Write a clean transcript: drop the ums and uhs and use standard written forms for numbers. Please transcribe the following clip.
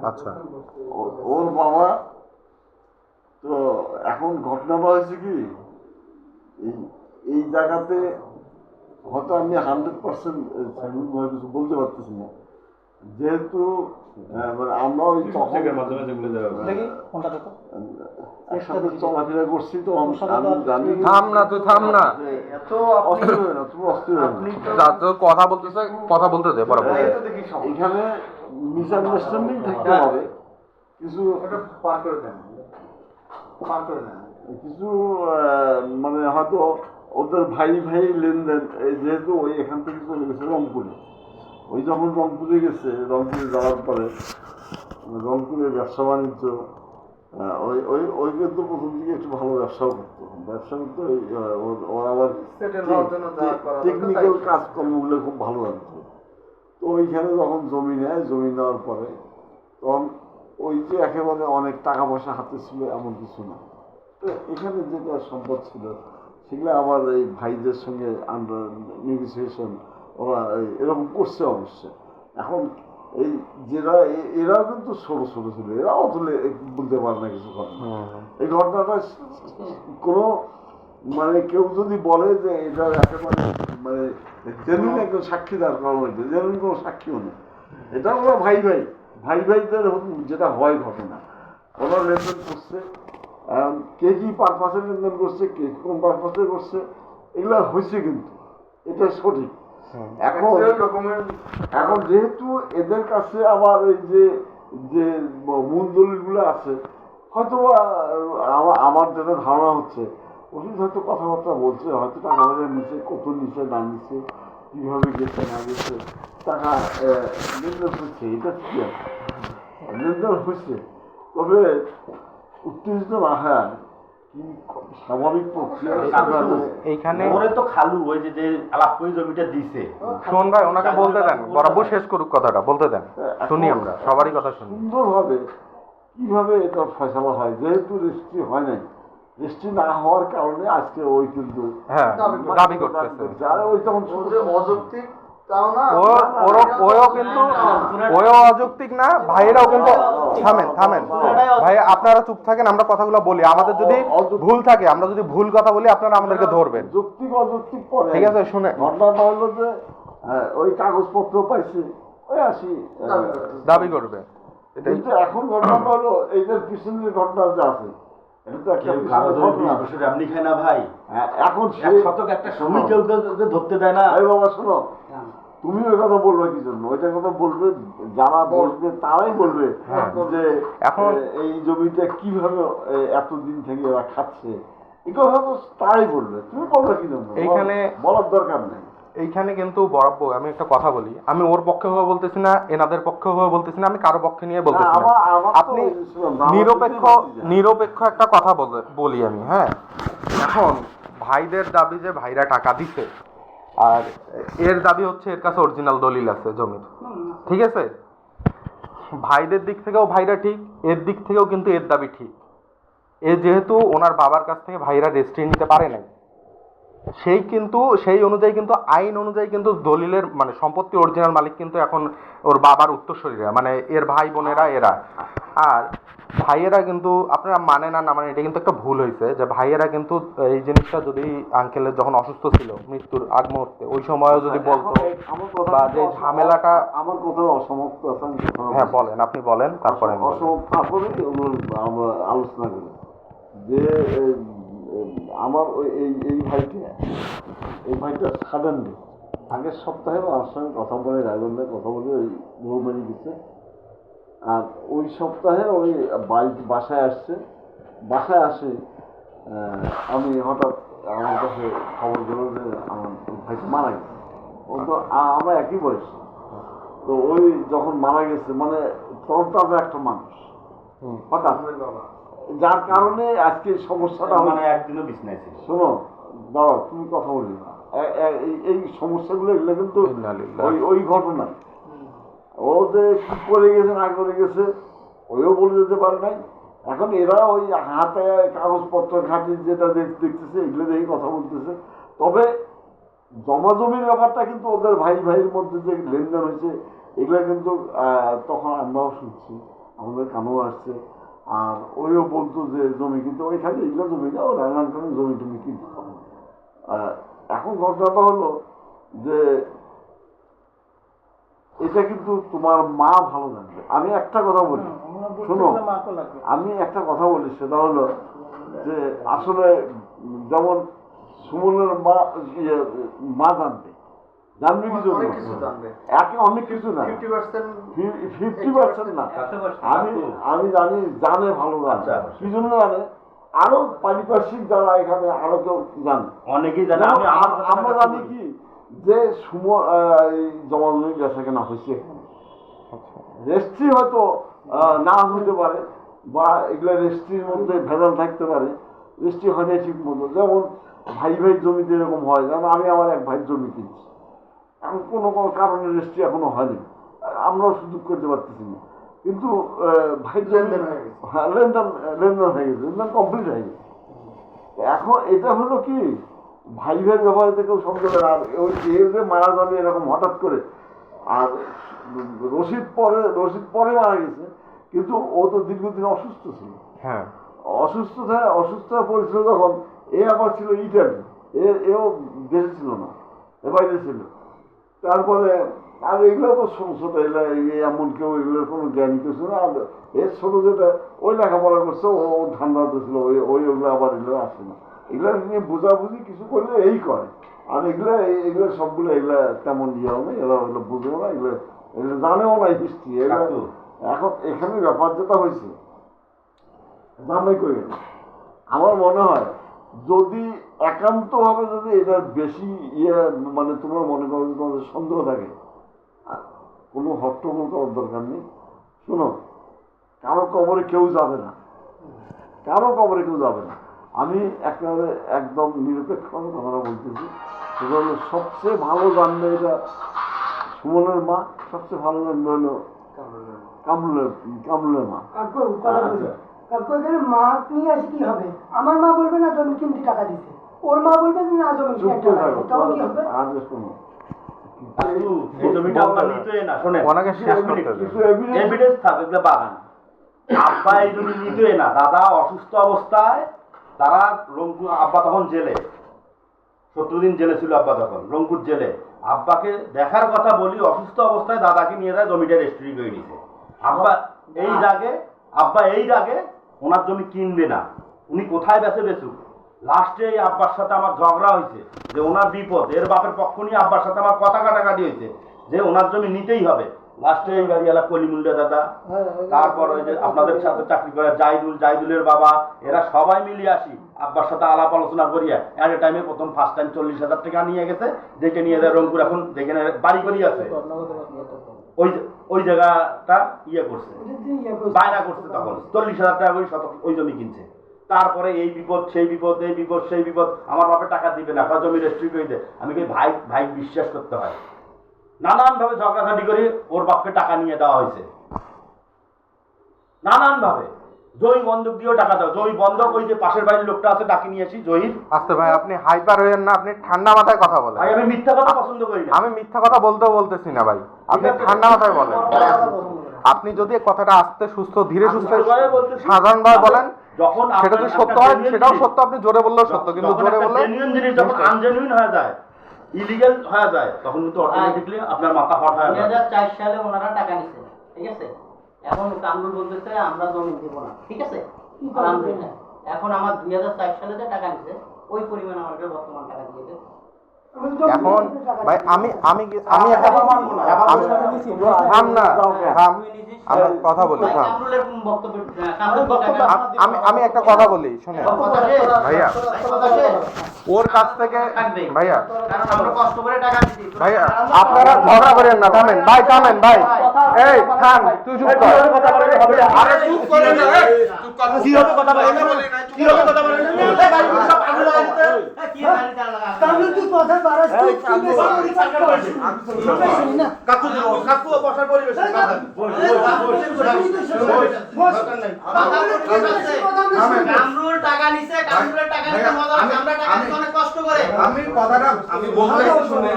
আচ্ছা। ওর বাবা তো এখন ঘটনাটা হয়েছে কি, এই এই জায়গাতে হয়তো আমি 100% কিছু বলতে পারতেছি না, যেহেতু মানে আমরা ওই তখন একসাথে চলাফেরা করছি, তো আমি জানি। থাম না, তুই থাম না, এত অস্থির হয় না, তুমি অস্থির হয় না। কথা বলতেছে, কথা বলতে দে বরাবর। এখানে মিসআন্ডারস্ট্যান্ডিং থাকতে পারে, কিছু কিছু মানে হয়তো ওদের ভাই ভাই লেনদেন, যেহেতু ওই এখান থেকে চলে গেছে রংপুরে, ওই যখন রংপুরে গেছে, রংপুরে যাওয়ার পরে রংপুরের ব্যবসা বাণিজ্য, ওই ওই ওই কিন্তু প্রথম দিকে একটু ভালো ব্যবসাও করতো, ওর আবার টেকনিক্যাল কাজকর্মগুলো খুব ভালো লাগতো। তো ওইখানে যখন জমি নেয়, জমি নেওয়ার পরে তখন ওই যে একেবারে অনেক টাকা পয়সা হাতে ছিল এমন কিছু না, তো এখানে যেটা সম্পদ ছিল সেগুলো আবার এই ভাইদের সঙ্গে আন্ডার নেগোসিয়েশন ওরা এরকম করছে অবশ্যই। এখন এই এরাও কিন্তু ছোট ছোট ছিল, এরাও তুলে বলতে পারে না কিছু ঘটনা। এই ঘটনাটা কোনো মানে কেউ যদি বলে যে এটা একেবারে মানে জেনুইন একজন সাক্ষী দাঁড় করানো লাগবে, জেনুইন কোনো সাক্ষীও নেই। এটা ওরা ভাই ভাই ভাই ভাইদের যেটা হয় ঘটনা, ওরা লেনদেন করছে, কে কি পারপাসে লেনদেন করছে, কে কোন পারপাসে করছে, এগুলো হয়েছে, কিন্তু এটা সঠিক। এখন এখন যেহেতু এদের কাছে আবার এই যে যে মূল দলিলগুলো আছে, হয়তো আমার যেটা ধারণা হচ্ছে, ওষুধ হয়তো কথাবার্তা বলছে, হয়তো টাকা পয়সা নিচে, কত নিচে না নিচে, কীভাবে গেছে না গেছে, টাকা লেনদেন হচ্ছে, এটা ঠিক আছে, লেনদেন হচ্ছে। তবে উত্তেজিত না হয় কি স্বাভাবিক প্রক্রিয়া এইখানে তো খালু ওই যে আলাপ করে জমিটা দিছে। শোন ভাই, ওনাকে বলতে দেন, বরাবর শেষ করুক কথাটা, বলতে দেন, শুনি আমরা সবারই কথা শুনি। সুন্দরভাবে কিভাবে এটা ফয়সালা হয়, যেহেতু রেজিস্ট্রি হয় নাই, রেজিস্ট্রি না হওয়ার কারণে আজকে ওই কিন্তু হ্যাঁ দাবি করতেছে, আর ওই তখন অযৌক্তিক ওও কিন্তু ওও অযৌক্তিক না, ভাইয়েরাও কিন্তু থামেন থামেন ভাই, আপনারা চুপ থাকেন, আমরা কথাগুলো বলি, আমাদের যদি ভুল থাকে, আমরা যদি ভুল কথা বলি আপনারা আমাদেরকে ধরবেন, যৌক্তিক অযৌক্তিক পরে, ঠিক আছে? শুনে ঘটনাটা হলো যে ওই কাগজপত্র পাইছি, ওই আসি দাবি করবে, কিন্তু এখন ঘটনাটা হলো এইটার পিছনের ঘটনা যে আছে, এটা তো একটা ঘটনা। আপনি খায় না ভাই, এখন শতক একটা সময় কেউ ধরতে দেয় না। এই বাবা শোনো, তুমি ওই কথা বলবে কি জন্য? ওইটার কথা বলবে যারা বলবে, তারাই বলবে যে এখন এই জমিটা কিভাবে এতদিন থেকে এরা খাচ্ছে, এই কথা তো তারাই বলবে, তুমি বলবে কি জন্য? এইখানে বলার দরকার নেই। এইখানে কিন্তু বরাবর আমি একটা কথা বলি, আমি ওর পক্ষে হয়ে বলতেছি না, এনাদের পক্ষে হয়ে বলতেছি না, আমি কারো পক্ষে নিয়ে বলতেছি না, আপনি নিরপেক্ষ একটা কথা বলি আমি। হ্যাঁ, এখন ভাইদের দাবি যে ভাইরা টাকা দিছে, আর এর দাবি হচ্ছে এর কাছে অরিজিনাল দলিল আছে জমির, ঠিক আছে? ভাইদের দিক থেকেও ভাইরা ঠিক, এর দিক থেকেও কিন্তু এর দাবি ঠিক। এ যেহেতু ওনার বাবার কাছ থেকে ভাইরা রেজিস্ট্রি নিতে পারে নাই, সেই অনুযায়ী কিন্তু আইন অনুযায়ী কিন্তু দলিলের মানে সম্পত্তি অরিজিনাল মালিক কিন্তু এখন ওর বাবার উত্তরসূরিরা, মানে এর ভাই বোনেরা এরা। আর ভাইয়েরা কিন্তু, আপনারা মানে না মানে এটা কিন্তু একটা ভুল হয়েছে, যে ভাইয়েরা কিন্তু এই জিনিসটা যদি আঙ্কেলের যখন অসুস্থ ছিল মৃত্যুর আগ মুহূর্তে, ওই সময়ও যদি বলতো, বা যে ঝামেলাটা, আমার কথা অসমাপ্ত আছে, হ্যাঁ বলেন, আপনি বলেন, তারপরে তারপরে আমরা আলোচনা করি যে আমার ওই এই ভাইটা সাডেনলি আগের সপ্তাহে আমার সঙ্গে কথা বলে, রায়গঞ্জে কথা বলে ওই বৌমারি দিচ্ছে, আর ওই সপ্তাহে ওই বাসায় আসছে, বাসায় আসে আমি হঠাৎ আমার কাছে খবর গেল যে আমার ভাইটা মারা গেছে। ও তো আমরা একই বয়স, তো ওই যখন মারা গেছে মানে তরতাজা একটা মানুষ হঠাৎ, যার কারণে আজকে সমস্যাটা মানে একদিনও বিছনায় ছিল। শোনো দাদা, তুমি কথা বলি না, এই সমস্যাগুলো এগুলো কিন্তু ওই ঘটনা, ও যে কি করে গেছে না করে গেছে ওইও বলে যেতে পারে নাই। এখন এরা ওই হাতে কাগজপত্র ঘাঁটি যেটা দেখতেছে, এগুলো দেখে কথা বলতেছে। তবে জমাজমির ব্যাপারটা কিন্তু ওদের ভাই ভাইয়ের মধ্যে যে লেনদেন হয়েছে, এগুলো কিন্তু তখন আমরাও শুনছি, আমাদের কানেও আসছে। আর ওইও বলতো যে জমি কিনতে, ওইখানে এগুলো জমি না, ও রান্নার জমি টমি কিনতে হবে। এখন ঘটনাটা হলো যে এটা কিন্তু তোমার মা ভালো জানবে। আমি একটা কথা বলি, শোনো, আমি একটা কথা বলি, সেটা হলো যে আসলে যেমন সুমনের মা মা জানবে কি জন্য, একে অনেক কিছু না, 50% না, আমি জানি, জানে, ভালো জানে। কি জন্য জানে? আরো পারিপার্শ্বিক যারা এখানে আরো কেউ জানে, অনেকেই জানে। আমরা জানি কি যে জমা জমি বেচা কেনা হয়েছে, রেজিস্ট্রি হয়তো না হতে পারে, বা এগুলো রেজিস্ট্রির মধ্যে ভেজাল থাকতে পারে, রেজিস্ট্রি হয় না ঠিক মতো। যেমন ভাই ভাই জমিতে এরকম হয়, যেমন আমি আমার এক ভাইয়ের জমি কিনছি, এখন কোনো কোনো কারণে রেজিস্ট্রি এখনো হয়নি, আমরাও সুযোগ করতে পারতেছি না, কিন্তু ভাই লেনদেন হয়ে গেছে, লেনদেন হয়ে গেছে, লেনদেন কমপ্লিট হয়ে গেছে। এখন এটা হলো কি, ভাই ভাইয়ের ব্যাপারে কেউ সন্দেহ করে। আর ওই যে মারা যাবে এরকম হঠাৎ করে, আর রশিদ পরে মারা গেছে, কিন্তু ও তো দীর্ঘদিন অসুস্থ ছিল। হ্যাঁ, অসুস্থ হয়ে পড়েছিল যখন, এ আবার ছিল ইটালি, এও দেশে ছিল না, এ বাইরে ছিল। তারপরে আর এগুলো তো ছোট ছোট, এগুলো এমন কেউ এগুলোর কোনো জ্ঞানী কিছু না। আর এর ছোট যেটা ওই লেখাপড়া করছে, ও ঠান্ডা ছিল, ওইগুলো আবার এগুলো আসে না। এগুলো নিয়ে বোঝাবুঝি কিছু করলে এই করে। আর এগুলো সবগুলো এগুলো তেমন ইয়েও নেই, এগুলো বুঝেও না, এগুলো জানেও না হিস্ট্রি। এগুলো এখন এখানে ব্যাপার যেটা হয়েছে জানাই করে, আমার মনে হয় যদি একান্তভাবে যদি এটার বেশি মানে তোমরা মনে করো যে তোমাদের সন্দেহ থাকে, কোনো হট্টগোল করার দরকার নেই। শোনো, কারো কবরে কেউ যাবে না, কারো কবরে কেউ যাবে না। আমি একেবারে একদম নিরপেক্ষ কথাটা বলতেছি, সেটা হলো সবচেয়ে ভালো জানবে এটা সুমনের মা, সবচেয়ে ভালো জানবে হলো কামরুলের মা। মা নিয়ে আসি কি হবে? আমার মা বলবে না জমি কিনতে টাকা দিছে, ওর মা বলবে না জমি কিনতে টাকা দিছে, তখন কি হবে? আজ শোনো, এই জমিটা আপনার নিতই না, শোনেন, ওনাকে শেষ করতে হবে। এভিডেন্স থাকবে, এগুলো বাগান। আব্বা এই জমি নিতই না, দাদা অসুস্থ অবস্থায়, তারা রংপুর, আব্বা তখন জেলে, 17 দিন জেলে ছিল আব্বা তখন, রংপুর জেলে। আব্বাকে দেখার কথা বলি, অসুস্থ অবস্থায় দাদাকে নিয়ে যায়, জমিটা রেজিস্ট্রি করে নিছে। আব্বা এই রাগে ওনার জমি কিনবে না, উনি কোথায় বেচুক। লাস্টে এই আব্বার সাথে আমার ঝগড়া হয়েছে যে ওনার বিপদ, এর বাপের পক্ষ নিয়ে আব্বার সাথে আমার কথা কাটাকাটি হয়েছে যে ওনার জমি নিতেই হবে। লাস্টে এই বাড়িওয়ালা কলিমুল্লা দাদা, তারপর ওই যে আপনাদের সাথে চাকরি করে জাইদুলের বাবা, এরা সবাই মিলিয়ে আসি আব্বার সাথে আলাপ আলোচনা করিয়া এট এ টাইমে প্রথম ফার্স্ট টাইম 40,000 টাকা নিয়ে গেছে, যেটা নিয়ে যায় রংপুর, এখন যেখানে বাড়ি করি আছে ওই জায়গাটা করছে, বায়না করছে, তখন 40,000 টাকা করে ওই জমি কিনছে। তারপরে এই বিপদ সেই বিপদ, এই বিপদ সেই বিপদ, আমার বাপে টাকা দিবে না, জমি রেজিস্ট্রি করে দেয়। আমি কি ভাই বিশ্বাস করতে হয়, নানানভাবে ঝগড়াঝাটি করে ওর বাপকে টাকা নিয়ে দেওয়া হয়েছে, নানানভাবে। জমি বন্ধক দিয়েও টাকা দেওয়া, জমি বন্ধক ওই যে পাশের বাড়ির লোকটা আছে ডাকি নিয়ে আসি জহির। আস্তে ভাই, আপনি হাইপার হইেন না, আপনি ঠান্ডা মাথায় কথা বলেন। ভাই আমি মিথ্যা কথা পছন্দ করি না, আমি মিথ্যা কথা বলতেছি না ভাই, আপনি ঠান্ডা মাথায় বলেন। আপনি যদি কথাটা আস্তে সুস্থ ধীরে সুস্থ সাধারণভাবে বলেন, যখন সেটা যদি সত্য হয় সেটাও সত্য, আপনি জোরে বললেও সত্য, কিন্তু জোরে বললে জেনুইন জিনিস যখন আনজেনুইন হয়ে যায়, ইলিগাল হয়ে যায়, তখন কিন্তু অটোমেটিক্যালি আপনার মাথা হট হয়ে যায়। 2004 সালে ওনারা টাকা নিছে, ঠিক আছে? এখন কামরুল বলতেছে আমরা জমি দেব না, ঠিক আছে? আলহামদুলিল্লাহ, এখন আমার 2004 সালে যে টাকা নিছে ওই পরিমাণ আমাকে বর্তমান টাকা দিয়ে দেবে। এখন ভাই আমি একটা থাম না, থাম, আমরা কথা বলি, থাম। কামরুলের বক্তব্য, আমি একটা কথা বলি, শুনে ভাইয়া, ওর কাছ থেকে ভাইয়া, কারণ আমরা কষ্ট করে টাকা দিছি ভাইয়া আপনারা ঝগড়া করেন না, থামেন ভাই, থামেন ভাই, এই থাম, তুই চুপ কর। আরে চুপ করে না, চুপ কর, কি হবে কথা বলেন না, কি হবে কথা বলেন না, এই ভাই সব আগুন লাগাই দিতে, কি গাড়ি চালা লাগা কামরুল তুই কথা বাড়াস, তুই না কাকু বসার পরিবেশ কামরুল টাকা নিছে, কামরুলের টাকা নিতে মজা, আমরা টাকা নিতে অনেক কষ্ট করে। আমি কথাটা আমি বলতে শুনেন।